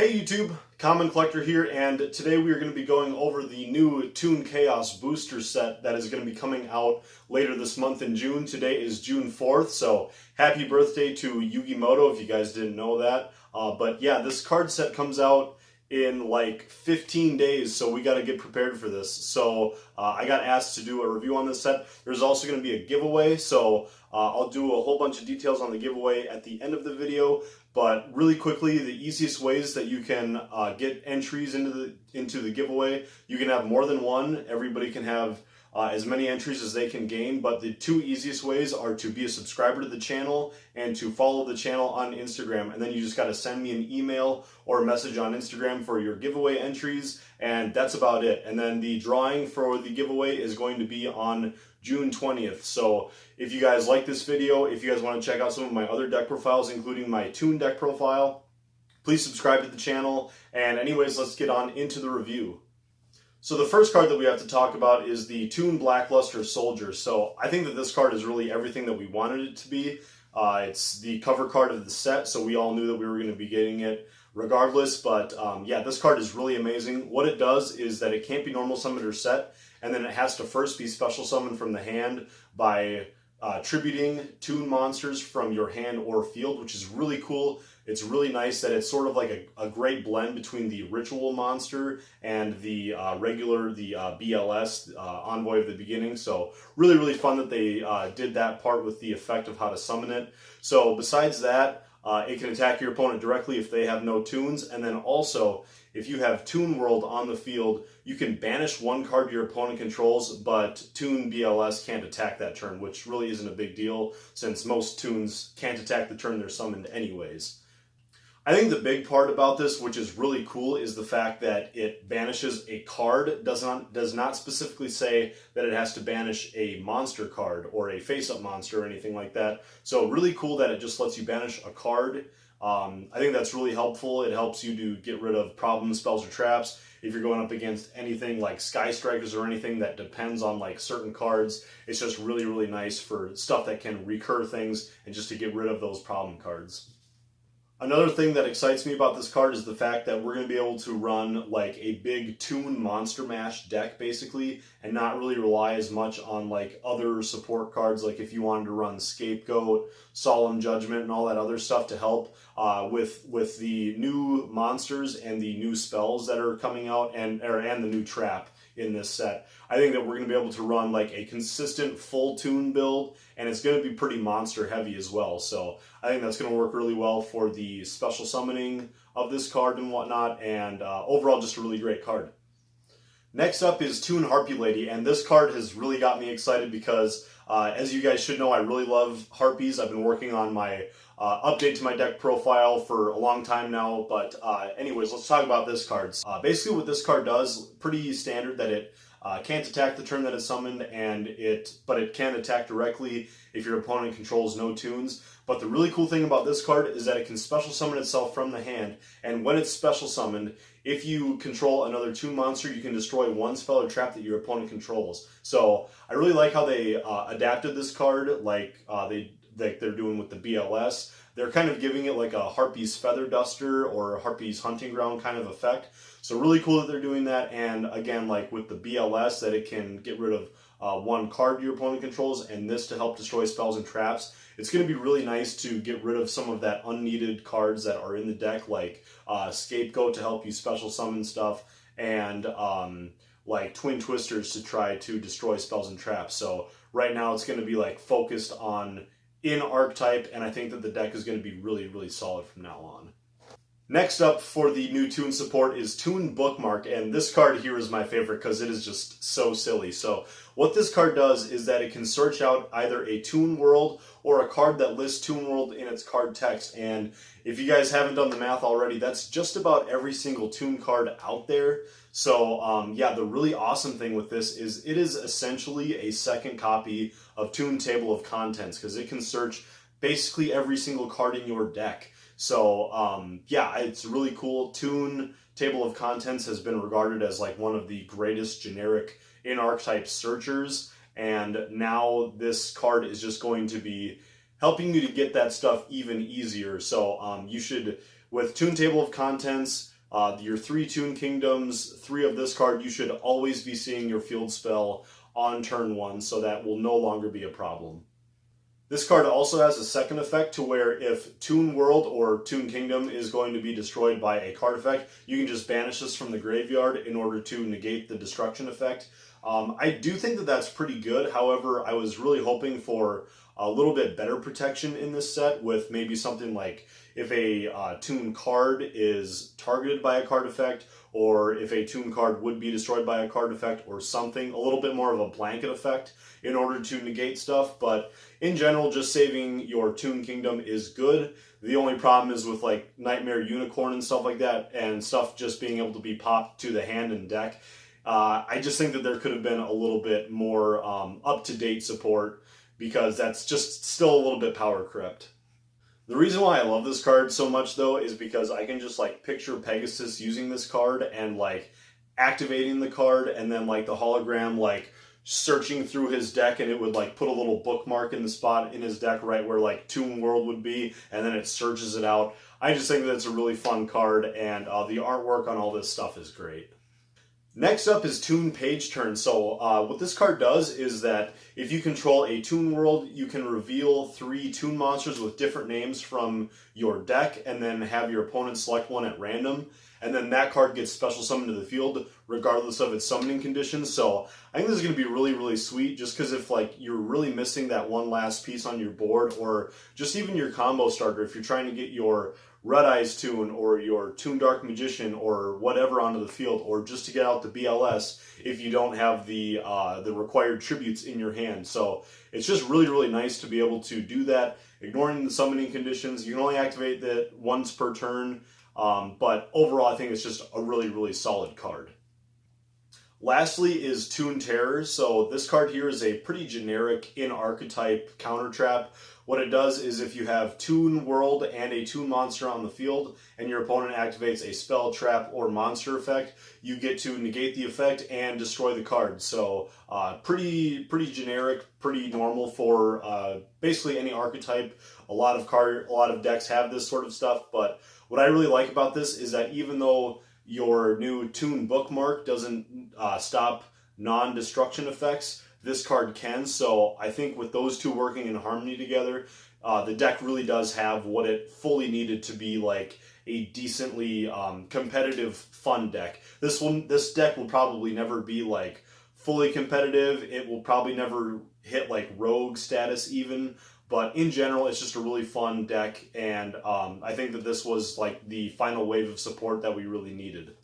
Hey YouTube, Common Collector here, and today we are going to be going over the new Toon Chaos booster set that is going to be coming out later this month in June. Today is June 4th, so happy birthday to Yugimoto if you guys didn't know that. But yeah, this card set comes out in like 15 days, so we got to get prepared for this. So I got asked to do a review on this set. There's also going to be a giveaway, so I'll do a whole bunch of details on the giveaway at the end of the video. But really quickly, the easiest ways that you can get entries into the giveaway, you can have more than one. Everybody can have as many entries as they can gain, but the two easiest ways are to be a subscriber to the channel and to follow the channel on Instagram. And then you just got to send me an email or a message on Instagram for your giveaway entries, and that's about it. And then the drawing for the giveaway is going to be on June 20th. So if you guys like this video, if you guys want to check out some of my other deck profiles, including my Toon deck profile, please subscribe to the channel. And anyways, let's get on into the review. So the first card that we have to talk about is the Toon Blackluster Soldier. So I think that this card is really everything that we wanted it to be. It's the cover card of the set, so we all knew that we were going to be getting it regardless. But yeah, this card is really amazing. What it does is that it can't be normal summoned or set, and then it has to first be special summoned from the hand by tributing Toon monsters from your hand or field, which is really cool. It's really nice that it's sort of like a great blend between the ritual monster and the regular, BLS, Envoy of the Beginning. So really, really fun that they did that part with the effect of how to summon it. So besides that, it can attack your opponent directly if they have no Toons. And then also, if you have Toon World on the field, you can banish one card your opponent controls, but Toon BLS can't attack that turn, which really isn't a big deal since most Toons can't attack the turn they're summoned anyways. I think the big part about this, which is really cool, is the fact that it banishes a card. Does not specifically say that it has to banish a monster card or a face-up monster or anything like that. So really cool that it just lets you banish a card. I think that's really helpful. It helps you to get rid of problem spells or traps. If you're going up against anything like Sky Strikers or anything that depends on like certain cards, it's just really, really nice for stuff that can recur things and just to get rid of those problem cards. Another thing that excites me about this card is the fact that we're going to be able to run like a big Toon Monster Mash deck basically and not really rely as much on like other support cards, like if you wanted to run Scapegoat, Solemn Judgment, and all that other stuff to help with the new monsters and the new spells that are coming out and the new trap in this set. I think that we're going to be able to run like a consistent full Toon build, and it's going to be pretty monster heavy as well. So I think that's going to work really well for the special summoning of this card and whatnot, and overall just a really great card. Next up is Toon Harpy Lady, and this card has really got me excited because as you guys should know, I really love Harpies. I've been working on my update to my deck profile for a long time now, but anyways, let's talk about this card. Basically what this card does, pretty standard, that it can't attack the turn that it's summoned, but it can attack directly if your opponent controls no Toons. But the really cool thing about this card is that it can special summon itself from the hand, and when it's special summoned, if you control another Toon monster, you can destroy one spell or trap that your opponent controls. So I really like how they adapted this card, like they're doing with the BLS. They're kind of giving it like a Harpy's Feather Duster or Harpy's Hunting Ground kind of effect. So really cool that they're doing that. And again, like with the BLS, that it can get rid of one card your opponent controls, and this to help destroy spells and traps. It's going to be really nice to get rid of some of that unneeded cards that are in the deck, like Scapegoat to help you special summon stuff, and like Twin Twisters to try to destroy spells and traps. So right now it's going to be like focused on in archetype, and I think that the deck is going to be really, really solid from now on. Next up for the new Toon support is Toon Bookmark, and this card here is my favorite because it is just so silly. So what this card does is that it can search out either a Toon World or a card that lists Toon World in its card text, and if you guys haven't done the math already, that's just about every single Toon card out there. So yeah, the really awesome thing with this is it is essentially a second copy of Toon Table of Contents because it can search basically every single card in your deck. So yeah, it's really cool. Toon Table of Contents has been regarded as like one of the greatest generic in-archetype searchers, and now this card is just going to be helping you to get that stuff even easier. So you should, with Toon Table of Contents, Your 3 Toon Kingdoms, 3 of this card, you should always be seeing your field spell on turn 1, so that will no longer be a problem. This card also has a second effect to where if Toon World or Toon Kingdom is going to be destroyed by a card effect, you can just banish this from the graveyard in order to negate the destruction effect. I do think that that's pretty good. However, I was really hoping for a little bit better protection in this set with maybe something like if a Toon card is targeted by a card effect, or if a Toon card would be destroyed by a card effect, or something, a little bit more of a blanket effect in order to negate stuff. But in general, just saving your Toon Kingdom is good. The only problem is with like Nightmare Unicorn and stuff like that, and stuff just being able to be popped to the hand and deck. I just think that there could have been a little bit more up-to-date support, because that's just still a little bit power crept. The reason why I love this card so much, though, is because I can just like picture Pegasus using this card and like activating the card, and then like the hologram like searching through his deck, and it would like put a little bookmark in the spot in his deck right where like Toon World would be, and then it searches it out. I just think that it's a really fun card, and the artwork on all this stuff is great. Next up is Toon Page Turn. So what this card does is that if you control a Toon World, you can reveal 3 Toon monsters with different names from your deck, and then have your opponent select one at random. And then that card gets special summoned to the field regardless of its summoning conditions. So I think this is going to be really, really sweet, just because if like you're really missing that one last piece on your board, or just even your combo starter, if you're trying to get your Red Eyes Toon or your Toon Dark Magician or whatever onto the field, or just to get out the BLS if you don't have the required tributes in your hand. So it's just really, really nice to be able to do that, ignoring the summoning conditions. You can only activate that once per turn, but overall I think it's just a really, really solid card. Lastly is Toon Terror. So this card here is a pretty generic in-archetype counter trap. What it does is if you have Toon World and a Toon monster on the field, and your opponent activates a spell, trap, or monster effect, you get to negate the effect and destroy the card. So pretty generic, pretty normal for basically any archetype. A lot of decks have this sort of stuff, but what I really like about this is that even though your new Toon bookmark doesn't stop non-destruction effects, this card can. So I think with those two working in harmony together, the deck really does have what it fully needed to be like a decently competitive, fun deck. This deck will probably never be like fully competitive. It will probably never hit like rogue status even. But in general, it's just a really fun deck, and I think that this was like the final wave of support that we really needed.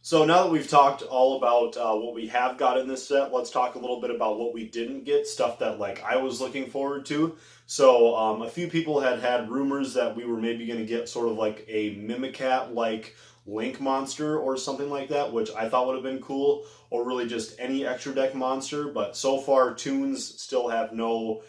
So now that we've talked all about what we have got in this set, let's talk a little bit about what we didn't get, stuff that like I was looking forward to. So a few people had rumors that we were maybe going to get sort of like a Mimicat-like Link monster or something like that, which I thought would have been cool, or really just any extra deck monster. But so far, Toons still have no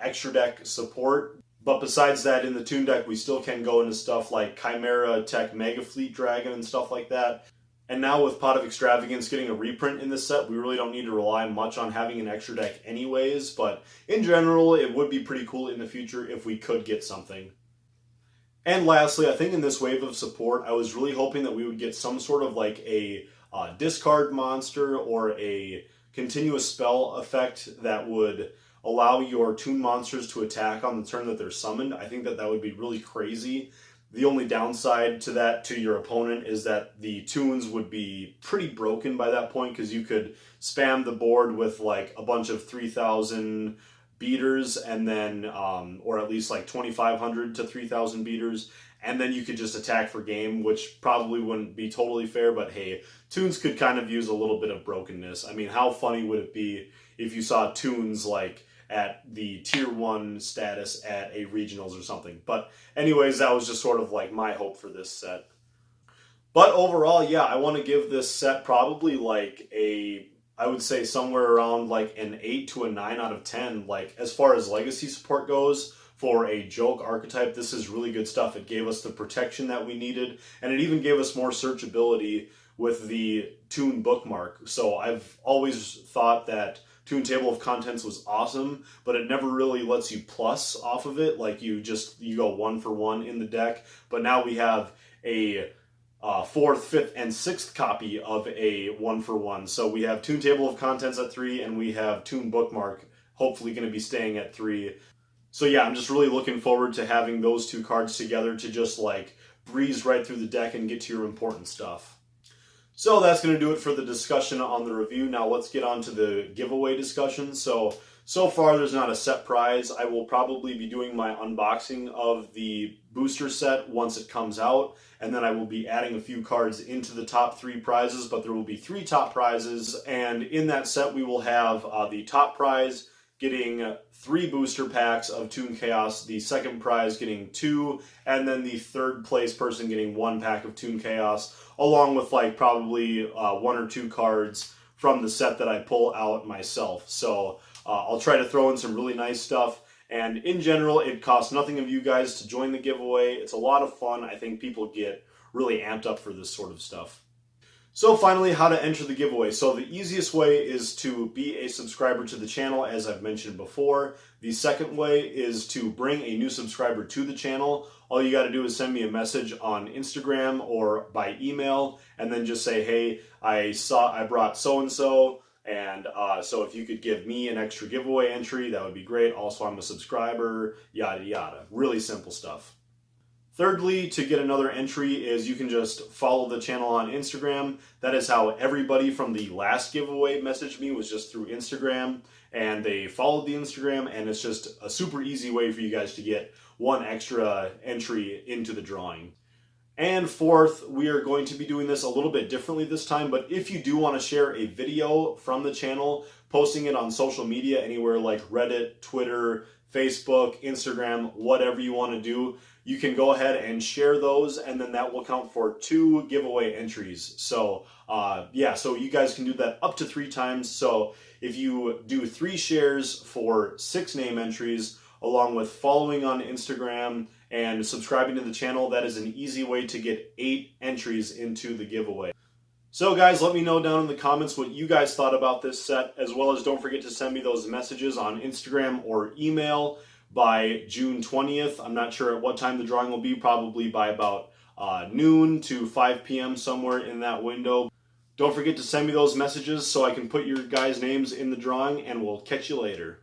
extra deck support. But besides that, in the Toon deck, we still can go into stuff like Chimera Tech Mega Fleet Dragon and stuff like that. And now with Pot of Extravagance getting a reprint in this set, we really don't need to rely much on having an extra deck anyways, but in general, it would be pretty cool in the future if we could get something. And lastly, I think in this wave of support, I was really hoping that we would get some sort of like a discard monster or a continuous spell effect that would allow your Toon monsters to attack on the turn that they're summoned. I think that that would be really crazy. The only downside to that, to your opponent, is that the Toons would be pretty broken by that point, because you could spam the board with like a bunch of 3,000 beaters, and then, or at least like 2,500 to 3,000 beaters, and then you could just attack for game, which probably wouldn't be totally fair, but hey, Toons could kind of use a little bit of brokenness. I mean, how funny would it be if you saw Toons like at the tier 1 status at a regionals or something. But anyways, that was just sort of like my hope for this set. But overall, yeah, I want to give this set probably like I would say somewhere around like an 8 to a 9 out of 10. Like as far as legacy support goes, for a joke archetype, this is really good stuff. It gave us the protection that we needed, and it even gave us more searchability with the Toon bookmark. So I've always thought that Toon Table of Contents was awesome, but it never really lets you plus off of it. Like you go 1 for 1 in the deck. But now we have a 4th, 5th, and 6th copy of a 1-for-1. So we have Toon Table of Contents at 3, and we have Toon Bookmark hopefully going to be staying at 3. So yeah, I'm just really looking forward to having those two cards together to just like breeze right through the deck and get to your important stuff. So that's going to do it for the discussion on the review. Now let's get on to the giveaway discussion. So far there's not a set prize. I will probably be doing my unboxing of the booster set once it comes out, and then I will be adding a few cards into the top 3 prizes, but there will be 3 top prizes, and in that set we will have the top prize getting 3 booster packs of Toon Chaos, the second prize getting 2, and then the third place person getting 1 pack of Toon Chaos, along with like probably 1 or 2 cards from the set that I pull out myself. So I'll try to throw in some really nice stuff, and in general it costs nothing of you guys to join the giveaway. It's a lot of fun. I think people get really amped up for this sort of stuff. So finally, how to enter the giveaway. So the easiest way is to be a subscriber to the channel, as I've mentioned before. The second way is to bring a new subscriber to the channel. All you got to do is send me a message on Instagram or by email, and then just say, hey, I brought so-and-so, and so if you could give me an extra giveaway entry, that would be great. Also, I'm a subscriber, yada yada. Really simple stuff. Thirdly, to get another entry is you can just follow the channel on Instagram. That is how everybody from the last giveaway messaged me, was just through Instagram, and they followed the Instagram, and it's just a super easy way for you guys to get 1 extra entry into the drawing. And fourth, we are going to be doing this a little bit differently this time, but if you do want to share a video from the channel, posting it on social media anywhere like Reddit, Twitter, Facebook, Instagram, whatever you want to do, you can go ahead and share those, and then that will count for 2 giveaway entries. So yeah, so you guys can do that up to 3 times. So if you do 3 shares for 6 name entries, along with following on Instagram and subscribing to the channel, that is an easy way to get 8 entries into the giveaway. So guys, let me know down in the comments what you guys thought about this set, as well as don't forget to send me those messages on Instagram or email by June 20th. I'm not sure at what time the drawing will be, probably by about noon to 5 p.m. somewhere in that window. Don't forget to send me those messages so I can put your guys' names in the drawing, and we'll catch you later.